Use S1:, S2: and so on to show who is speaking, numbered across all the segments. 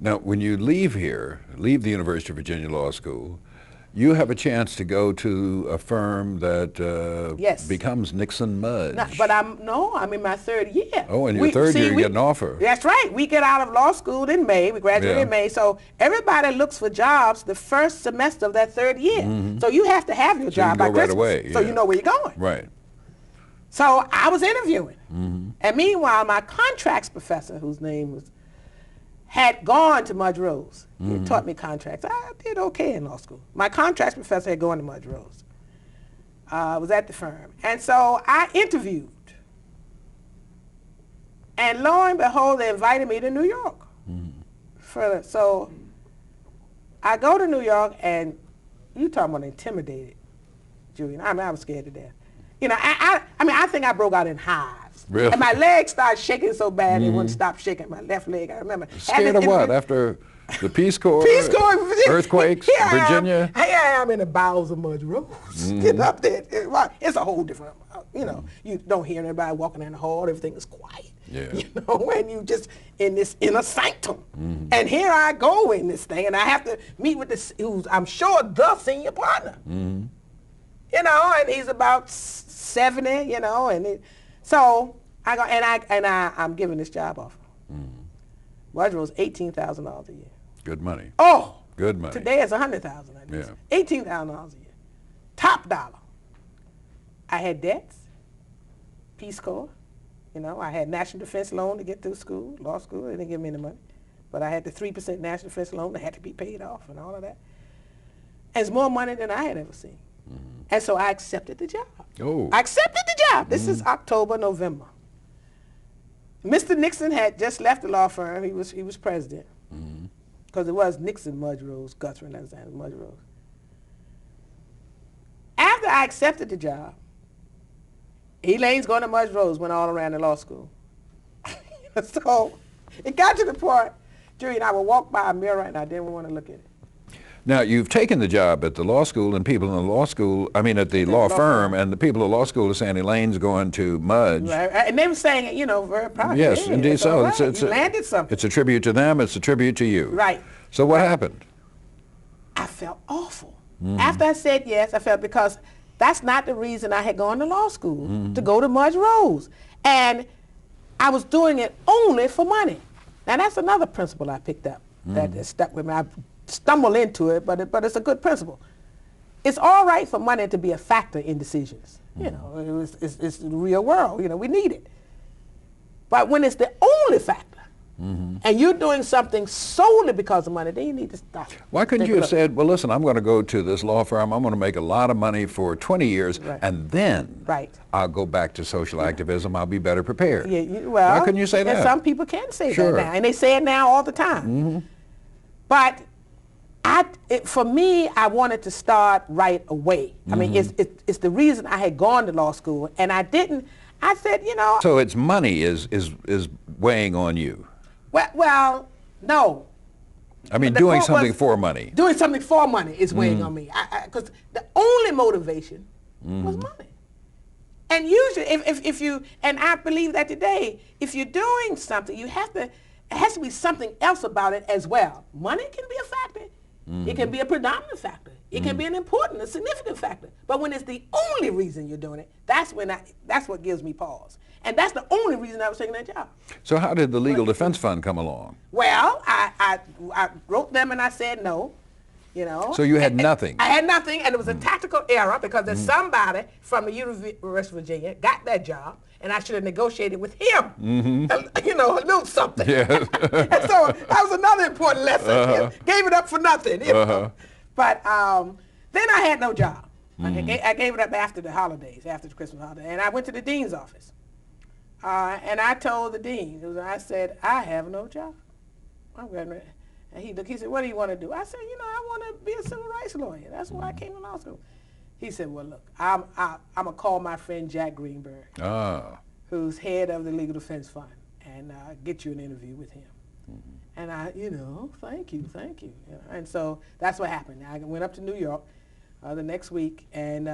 S1: Now, when you leave here, leave the University of Virginia Law School, you have a chance to go to a firm that
S2: Yes.
S1: becomes Nixon Mudge.
S2: No, but I'm in my third year.
S1: Oh, in your third year, you get an offer.
S2: That's right. We get out of law school in May. We graduate in May. So everybody looks for jobs the first semester of that third year. So you have to have your job by
S1: right
S2: Christmas,
S1: away.
S2: so you know where you're going.
S1: Right.
S2: So I was interviewing. And meanwhile, my contracts professor, whose name was, had gone to Mudge Rose. He taught me contracts. I did okay in law school. My contracts professor had gone to Mudge Rose. Was at the firm. And so I interviewed. And lo and behold, they invited me to New York. So I go to New York, and you talking about intimidated, Julian. I mean, I was scared to death. You know, I think I broke out in hives.
S1: Really?
S2: And my legs started shaking so bad they wouldn't stop shaking. My left leg, I remember.
S1: Scared of what? After the Peace Corps?
S2: Peace Corps,
S1: earthquakes, Virginia?
S2: Here I am in the bowels of Mudge Rose. Get up there. It's a whole different, you know, you don't hear anybody walking in the hall. Everything is quiet.
S1: Yeah.
S2: You know, and you just in this inner sanctum. And here I go in this thing, and I have to meet with this, who's, I'm sure, the senior partner. You know, and he's about 70, you know, and so I go, and I'm giving this job offer. Mudge Rose, $18,000 a year.
S1: Good money.
S2: Oh,
S1: good money.
S2: Today it's $100,000. Yeah. $18,000 a year, top dollar. I had debts, Peace Corps. You know, I had National Defense loan to get through school, law school. They didn't give me any money, but I had the 3% National Defense loan that had to be paid off and all of that. And it's more money than I had ever seen. And so I accepted the job.
S1: Oh.
S2: I accepted the job. This is October, November. Mr. Nixon had just left the law firm. He was president. Because it was Nixon, Mudge Rose, Guthrie, and Alexander, Mudge Rose. After I accepted the job, Elaine's going to Mudge Rose, went all around the law school. So it got to the point, Julie and I would walk by a mirror and I didn't want to look at it.
S1: Now, you've taken the job at the law school, and people in the law school, I mean at the law firm, and the people at the law school are saying Elaine's going to Mudge.
S2: Right. And they were saying it, you know, very proudly.
S1: Yes, indeed so.
S2: Right. You landed something.
S1: It's a tribute to them, it's a tribute to you.
S2: Right.
S1: So what happened?
S2: I felt awful. After I said yes, I felt, because that's not the reason I had gone to law school, to go to Mudge Rose. And I was doing it only for money. Now that's another principle I picked up that stuck with me. I stumbled into it, but it's a good principle. It's all right for money to be a factor in decisions. You know, it's the real world. You know, we need it. But when it's the only factor, and you're doing something solely because of money, then you need to stop.
S1: Why couldn't you have said, well, listen, I'm going to go to this law firm, I'm going to make a lot of money for 20 years, and then I'll go back to social activism, I'll be better prepared.
S2: Well,
S1: why couldn't you say that?
S2: And some people can say that now, and they say it now all the time. But for me, I wanted to start right away. I mean, it's the reason I had gone to law school, and I didn't. I said, you know.
S1: So it's money is weighing on you.
S2: Well, no.
S1: I mean, doing something for money.
S2: Doing something for money is weighing on me, because the only motivation was money. And usually, if you, and I believe that today, if you're doing something, you have to. It has to be something else about it as well. Money can be a factor. It can be a predominant factor. It can be an important, a significant factor. But when it's the only reason you're doing it, that's what gives me pause. And that's the only reason I was taking that job.
S1: So how did the Legal Defense Fund come along?
S2: Well, I wrote them and I said no. You know.
S1: So you had nothing.
S2: I had nothing, and it was a tactical error, because there's somebody from the University of Virginia got that job, and I should have negotiated with him. You know, a little something.
S1: Yes.
S2: And so that was another important lesson. Gave it up for nothing. You know? But then I had no job. I gave it up after the holidays, after the Christmas holiday, and I went to the dean's office. And I told the dean, I said, I have no job. I'm going. And he said, what do you want to do? I said, you know, I want to be a civil rights lawyer. That's why I came to law school. He said, well, look, I'm going to call my friend Jack Greenberg, who's head of the Legal Defense Fund, and get you an interview with him. And I, you know, thank you. You know, and so that's what happened. I went up to New York the next week, and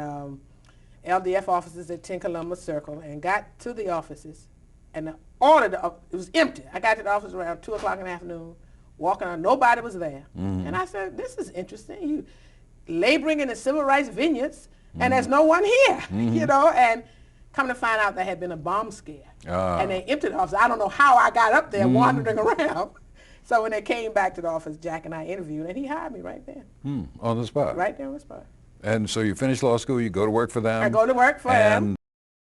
S2: LDF offices at 10 Columbus Circle, and got to the offices, and it was empty. I got to the office around 2 o'clock in the afternoon, walking on, nobody was there. And I said, this is interesting. You laboring in the civil rights vineyards, and there's no one here, you know, and come to find out there had been a bomb scare. And they emptied the office. I don't know how I got up there wandering around. So when they came back to the office, Jack and I interviewed, and he hired me right there.
S1: On the spot?
S2: Right there on the spot.
S1: And so you finish law school, you go to work for them?
S2: I go to work for them.